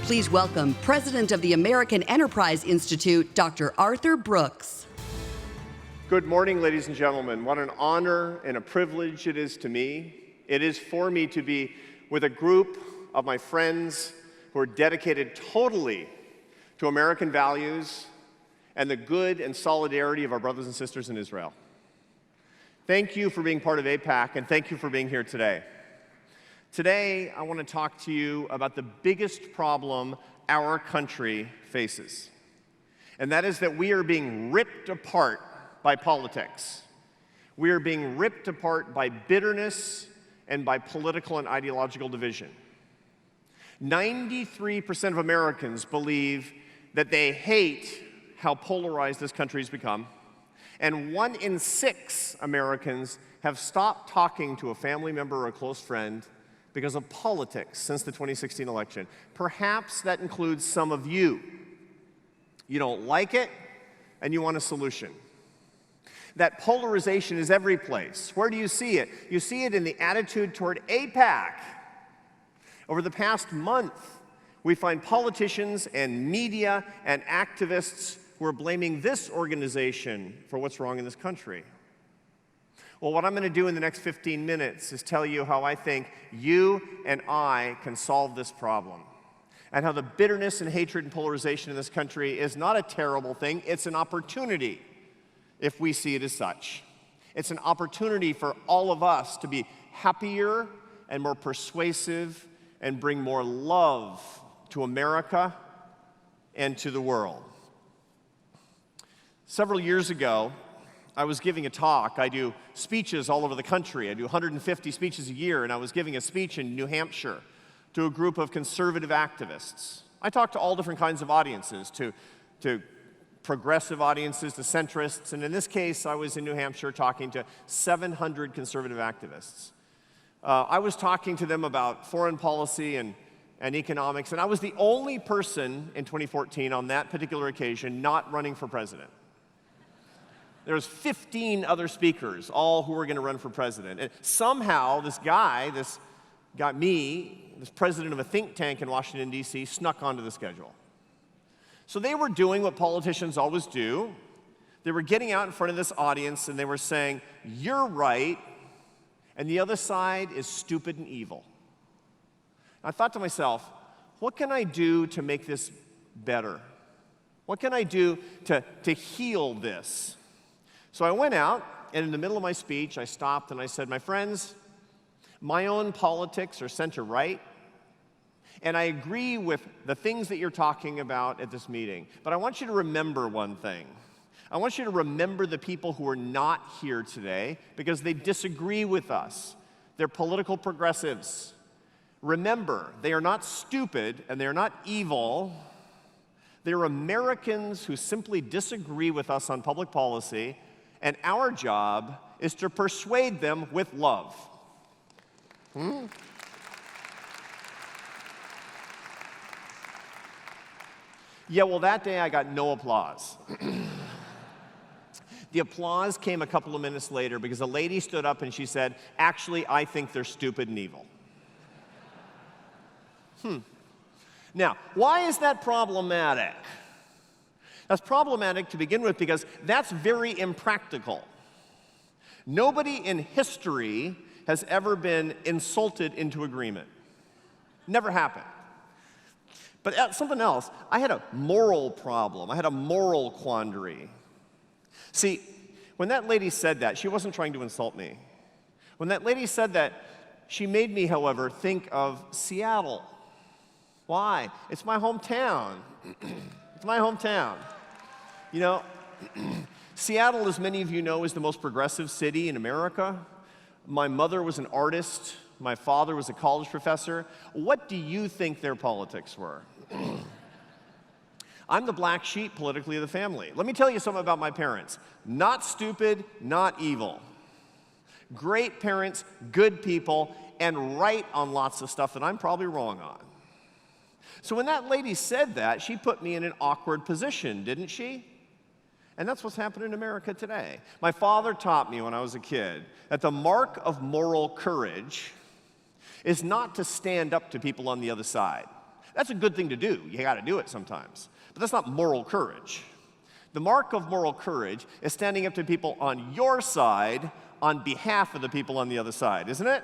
Please welcome President of the American Enterprise Institute, Dr. Arthur Brooks. Good morning, ladies and gentlemen. What an honor and a privilege it is to me. It is for me to be with a group of my friends who are dedicated totally to American values and the good and solidarity of our brothers and sisters in Israel. Thank you for being part of AIPAC, and thank you for being here today. Today, I want to talk to you about the biggest problem our country faces, and that is that we are being ripped apart by politics. We are being ripped apart by bitterness and by political and ideological division. 93% of Americans believe that they hate how polarized this country has become, and 1 in 6 Americans have stopped talking to a family member or a close friend because of politics since the 2016 election. Perhaps that includes some of you. You don't like it, and you want a solution. That polarization is every place. Where do you see it? You see it in the attitude toward AIPAC. Over the past month, we find politicians and media and activists who are blaming this organization for what's wrong in this country. Well, what I'm going to do in the next 15 minutes is tell you how I think you and I can solve this problem, and how the bitterness and hatred and polarization in this country is not a terrible thing. It's an opportunity if we see it as such. It's an opportunity for all of us to be happier and more persuasive and bring more love to America and to the world. Several years ago, I was giving a talk. I do speeches all over the country. I do 150 speeches a year, and I was giving a speech in New Hampshire to a group of conservative activists. I talk to all different kinds of audiences, to progressive audiences, to centrists, and in this case, I was in New Hampshire talking to 700 conservative activists. I was talking to them about foreign policy and economics, and I was the only person in 2014 on that particular occasion not running for president. There was 15 other speakers, all who were going to run for president. And somehow this president of a think tank in Washington, D.C., snuck onto the schedule. So they were doing what politicians always do. They were getting out in front of this audience and they were saying, "You're right, and the other side is stupid and evil." I thought to myself, what can I do to make this better? What can I do to heal this? So I went out, and in the middle of my speech, I stopped and I said, "My friends, my own politics are center-right, and I agree with the things that you're talking about at this meeting. But I want you to remember one thing. I want you to remember the people who are not here today because they disagree with us. They're political progressives. Remember, they are not stupid and they are not evil. They're Americans who simply disagree with us on public policy, and our job is to persuade them with love." Yeah, well, that day I got no applause. The applause came a couple of minutes later because a lady stood up and she said, "Actually, I think they're stupid and evil." Now, why is that problematic? That's problematic to begin with because that's very impractical. Nobody in history has ever been insulted into agreement. Never happened. But something else, I had a moral problem. I had a moral quandary. See, when that lady said that, she wasn't trying to insult me. When that lady said that, she made me, however, think of Seattle. Why? It's my hometown. It's my hometown. You know, Seattle, as many of you know, is the most progressive city in America. My mother was an artist. My father was a college professor. What do you think their politics were? I'm the black sheep politically of the family. Let me tell you something about my parents. Not stupid, not evil. Great parents, good people, and right on lots of stuff that I'm probably wrong on. So when that lady said that, she put me in an awkward position, didn't she? And that's what's happening in America today. My father taught me when I was a kid that the mark of moral courage is not to stand up to people on the other side. That's a good thing to do. You got to do it sometimes. But that's not moral courage. The mark of moral courage is standing up to people on your side on behalf of the people on the other side, isn't it?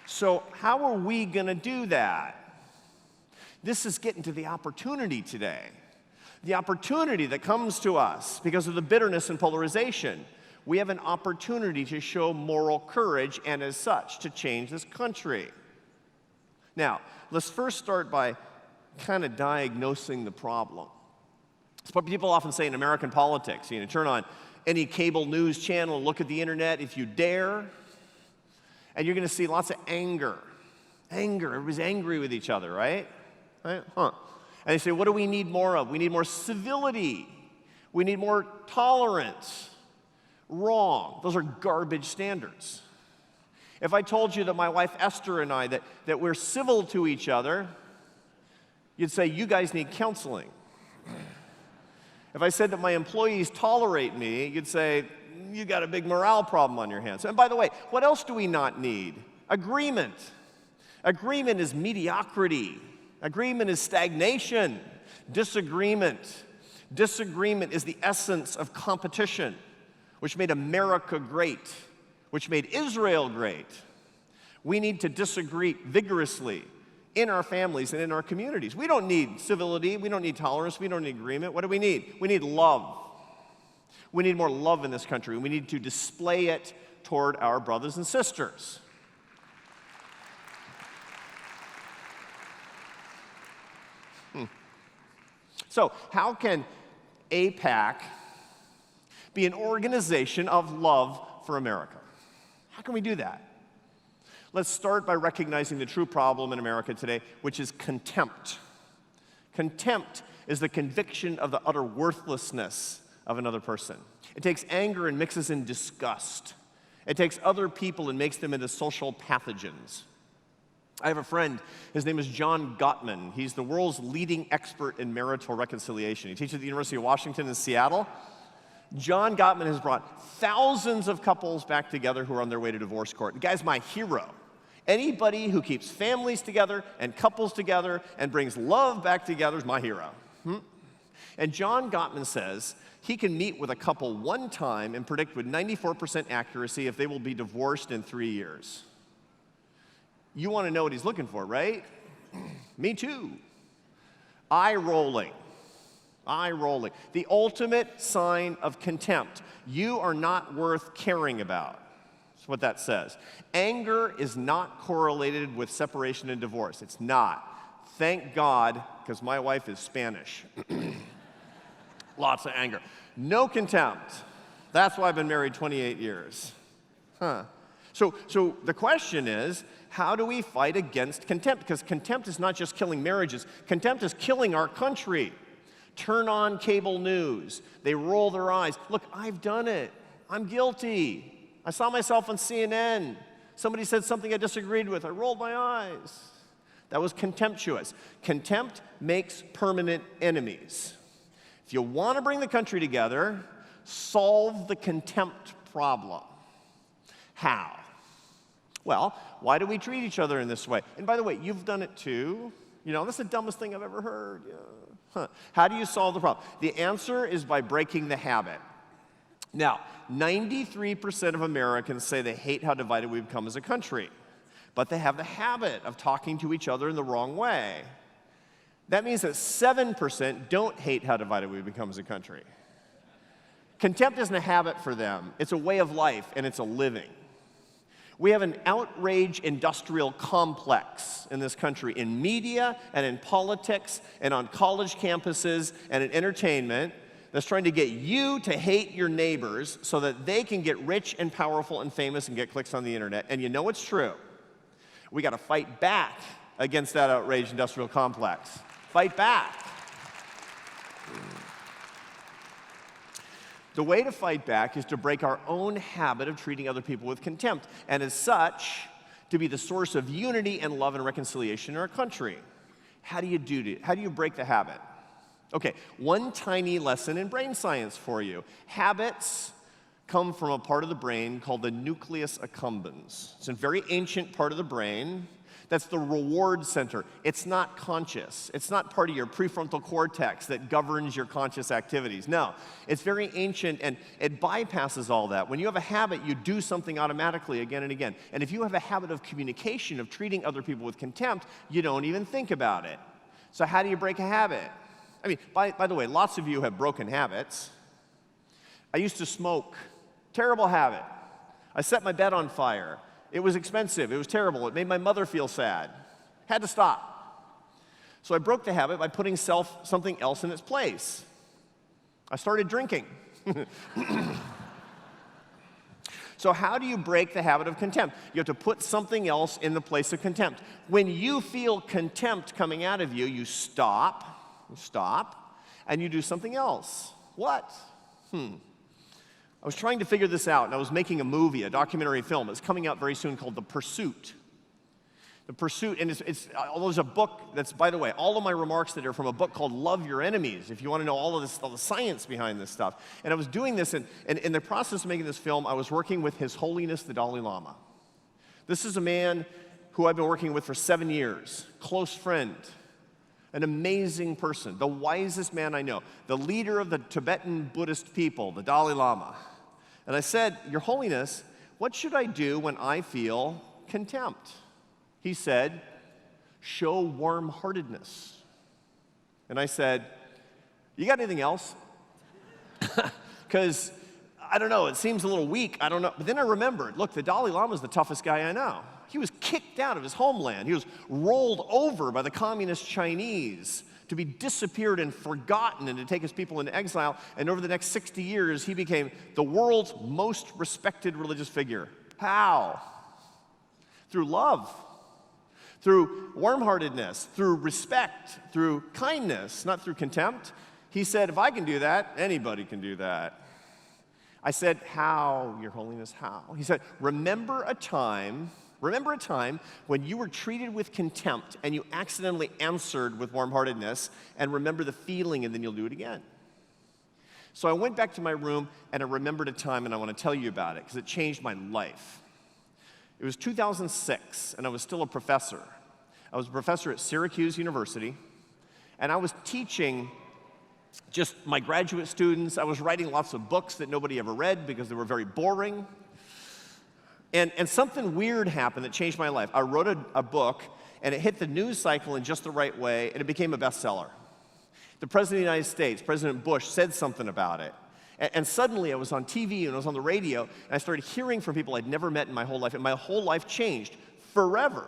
So how are we going to do that? This is getting to the opportunity today. The opportunity that comes to us because of the bitterness and polarization. We have an opportunity to show moral courage and as such to change this country. Now, let's first start by kind of diagnosing the problem. It's what people often say in American politics. You know, turn on any cable news channel, look at the internet if you dare, and you're going to see lots of anger. Anger, everybody's angry with each other, right? And they say, what do we need more of? We need more civility. We need more tolerance. Wrong. Those are garbage standards. If I told you that my wife Esther and I, that we're civil to each other, you'd say, you guys need counseling. If I said that my employees tolerate me, you'd say, you got a big morale problem on your hands. And by the way, what else do we not need? Agreement. Agreement is mediocrity. Agreement is stagnation. Disagreement. Disagreement is the essence of competition, which made America great, which made Israel great. We need to disagree vigorously in our families and in our communities. We don't need civility, we don't need tolerance, we don't need agreement. What do we need? We need love. We need more love in this country. We need to display it toward our brothers and sisters. So, how can AIPAC be an organization of love for America? How can we do that? Let's start by recognizing the true problem in America today, which is contempt. Contempt is the conviction of the utter worthlessness of another person. It takes anger and mixes in disgust. It takes other people and makes them into social pathogens. I have a friend, his name is John Gottman. He's the world's leading expert in marital reconciliation. He teaches at the University of Washington in Seattle. John Gottman has brought thousands of couples back together who are on their way to divorce court. The guy's my hero. Anybody who keeps families together and couples together and brings love back together is my hero. And John Gottman says he can meet with a couple one time and predict with 94% accuracy if they will be divorced in 3 years. You want to know what he's looking for, right? Me too. Eye rolling. Eye rolling. The ultimate sign of contempt. You are not worth caring about. That's what that says. Anger is not correlated with separation and divorce. It's not. Thank God, because my wife is Spanish. Lots of anger. No contempt. That's why I've been married 28 years. So the question is, how do we fight against contempt? Because contempt is not just killing marriages. Contempt is killing our country. Turn on cable news. They roll their eyes. Look, I've done it. I'm guilty. I saw myself on CNN. Somebody said something I disagreed with. I rolled my eyes. That was contemptuous. Contempt makes permanent enemies. If you want to bring the country together, solve the contempt problem. How? Well, why do we treat each other in this way? And by the way, you've done it too. You know, that's the dumbest thing I've ever heard. Yeah. How do you solve the problem? The answer is by breaking the habit. Now, 93% of Americans say they hate how divided we've become as a country, but they have the habit of talking to each other in the wrong way. That means that 7% don't hate how divided we've become as a country. Contempt isn't a habit for them. It's a way of life, and it's a living. We have an outrage industrial complex in this country, in media and in politics and on college campuses and in entertainment, that's trying to get you to hate your neighbors so that they can get rich and powerful and famous and get clicks on the internet. And you know it's true. We got to fight back against that outrage industrial complex. Fight back. The way to fight back is to break our own habit of treating other people with contempt, and as such, to be the source of unity and love and reconciliation in our country. How do you do it? How do you break the habit? Okay, one tiny lesson in brain science for you. Habits come from a part of the brain called the nucleus accumbens. It's a very ancient part of the brain. That's the reward center. It's not conscious. It's not part of your prefrontal cortex that governs your conscious activities. No, it's very ancient, and it bypasses all that. When you have a habit, you do something automatically again and again. And if you have a habit of communication, of treating other people with contempt, you don't even think about it. So how do you break a habit? I mean, by the way, lots of you have broken habits. I used to smoke. Terrible habit. I set my bed on fire. It was expensive. It was terrible. It made my mother feel sad. Had to stop. So I broke the habit by putting something else in its place. I started drinking. So how do you break the habit of contempt? You have to put something else in the place of contempt. When you feel contempt coming out of you, you stop, and you do something else. What? I was trying to figure this out, and I was making a movie, a documentary film. It's coming out very soon called The Pursuit. The Pursuit, and there's a book that's, by the way, all of my remarks that are from a book called Love Your Enemies, if you want to know all the science behind this stuff. And I was doing this, and in the process of making this film, I was working with His Holiness the Dalai Lama. This is a man who I've been working with for 7 years, close friend, an amazing person, the wisest man I know, the leader of the Tibetan Buddhist people, the Dalai Lama. And I said, Your Holiness, what should I do when I feel contempt? He said, show warm-heartedness. And I said, you got anything else? Because, I don't know, it seems a little weak, I don't know. But then I remembered, look, the Dalai Lama is the toughest guy I know. He was kicked out of his homeland. He was rolled over by the communist Chinese to be disappeared and forgotten and to take his people into exile. And over the next 60 years, he became the world's most respected religious figure. How? Through love, through warm-heartedness, through respect, through kindness, not through contempt. He said, if I can do that, anybody can do that. I said, how, Your Holiness, how? He said, remember a time when you were treated with contempt and you accidentally answered with warm-heartedness, and remember the feeling, and then you'll do it again. So I went back to my room and I remembered a time, and I want to tell you about it because it changed my life. It was 2006, and I was still a professor. I was a professor at Syracuse University, and I was teaching just my graduate students. I was writing lots of books that nobody ever read because they were very boring. And something weird happened that changed my life. I wrote a book, and it hit the news cycle in just the right way, and it became a bestseller. The President of the United States, President Bush, said something about it. And suddenly I was on TV and I was on the radio, and I started hearing from people I'd never met in my whole life, and my whole life changed forever.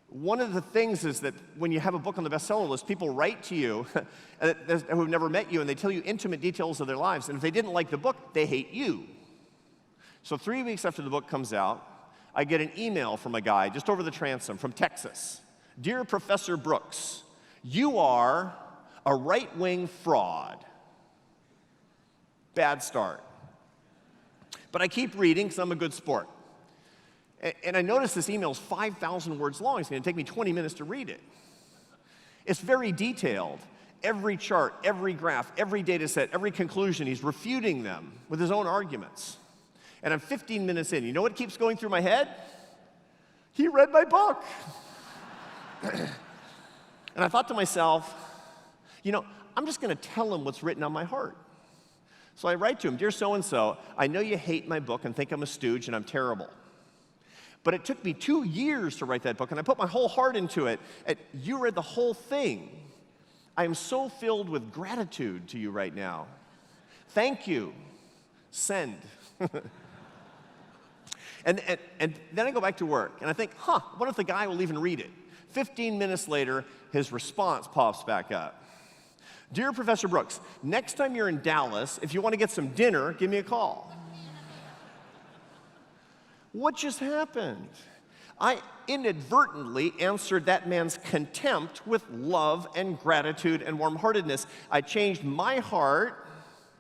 One of the things is that when you have a book on the bestseller list, people write to you who have never met you, and they tell you intimate details of their lives, and if they didn't like the book, they hate you. So 3 weeks after the book comes out, I get an email from a guy just over the transom from Texas. Dear Professor Brooks, you are a right-wing fraud. Bad start. But I keep reading because I'm a good sport. And I notice this email is 5,000 words long. It's going to take me 20 minutes to read it. It's very detailed. Every chart, every graph, every data set, every conclusion, he's refuting them with his own arguments. And I'm 15 minutes in. You know what keeps going through my head? He read my book. And I thought to myself, you know, I'm just going to tell him what's written on my heart. So I write to him, Dear so-and-so, I know you hate my book and think I'm a stooge and I'm terrible. But it took me 2 years to write that book, and I put my whole heart into it. And you read the whole thing. I am so filled with gratitude to you right now. Thank you. Send. And then I go back to work, and I think, what if the guy will even read it? 15 minutes later, his response pops back up. Dear Professor Brooks, next time you're in Dallas, if you want to get some dinner, give me a call. What just happened? I inadvertently answered that man's contempt with love and gratitude and warm-heartedness. I changed my heart,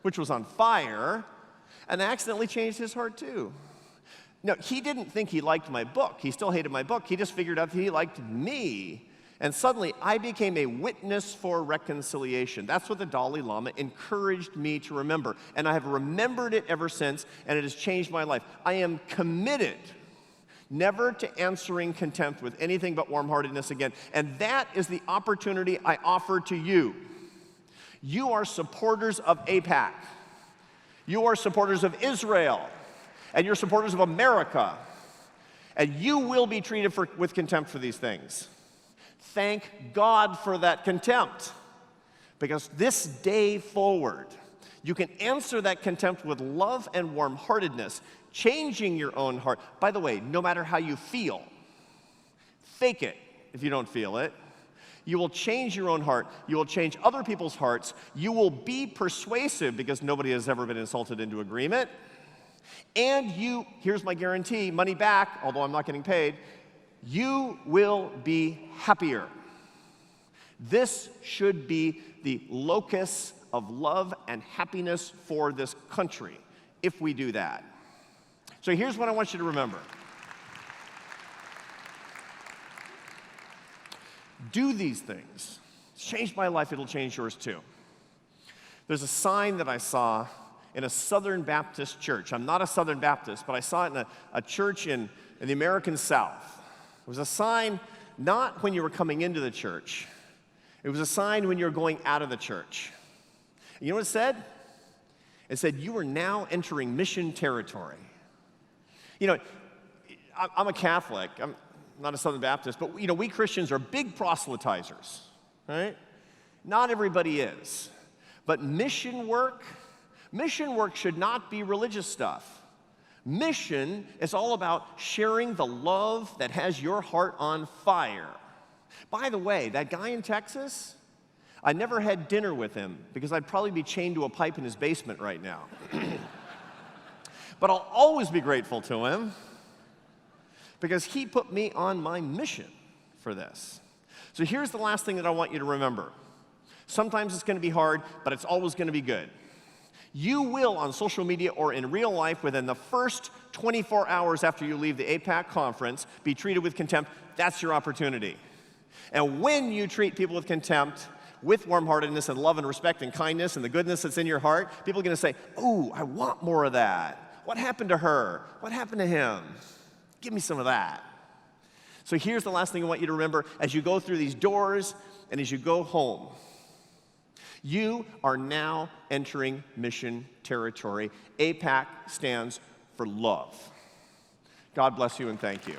which was on fire, and I accidentally changed his heart too. No, he didn't think he liked my book. He still hated my book. He just figured out that he liked me. And suddenly, I became a witness for reconciliation. That's what the Dalai Lama encouraged me to remember. And I have remembered it ever since, and it has changed my life. I am committed never to answering contempt with anything but warm-heartedness again. And that is the opportunity I offer to you. You are supporters of AIPAC. You are supporters of Israel. And you're supporters of America. And you will be treated with contempt for these things. Thank God for that contempt. Because this day forward, you can answer that contempt with love and warm-heartedness, changing your own heart. By the way, no matter how you feel, fake it if you don't feel it. You will change your own heart. You will change other people's hearts. You will be persuasive because nobody has ever been insulted into agreement. And you, here's my guarantee, money back, although I'm not getting paid, you will be happier. This should be the locus of love and happiness for this country if we do that. So here's what I want you to remember. Do these things. It's changed my life, it'll change yours too. There's a sign that I saw in a Southern Baptist church. I'm not a Southern Baptist, but I saw it in a church in the American South. It was a sign not when you were coming into the church. It was a sign when you were going out of the church. And you know what it said? It said, you are now entering mission territory. You know, I'm a Catholic. I'm not a Southern Baptist, but you know, we Christians are big proselytizers, right? Not everybody is. But mission work should not be religious stuff. Mission is all about sharing the love that has your heart on fire. By the way, that guy in Texas, I never had dinner with him because I'd probably be chained to a pipe in his basement right now. But I'll always be grateful to him because he put me on my mission for this. So here's the last thing that I want you to remember. Sometimes it's going to be hard, but it's always going to be good. You will, on social media or in real life, within the first 24 hours after you leave the AIPAC conference, be treated with contempt. That's your opportunity. And when you treat people with contempt, with warm-heartedness and love and respect and kindness and the goodness that's in your heart, people are going to say, "Ooh, I want more of that. What happened to her? What happened to him? Give me some of that." So here's the last thing I want you to remember as you go through these doors and as you go home. You are now entering mission territory. AIPAC stands for love. God bless you and thank you.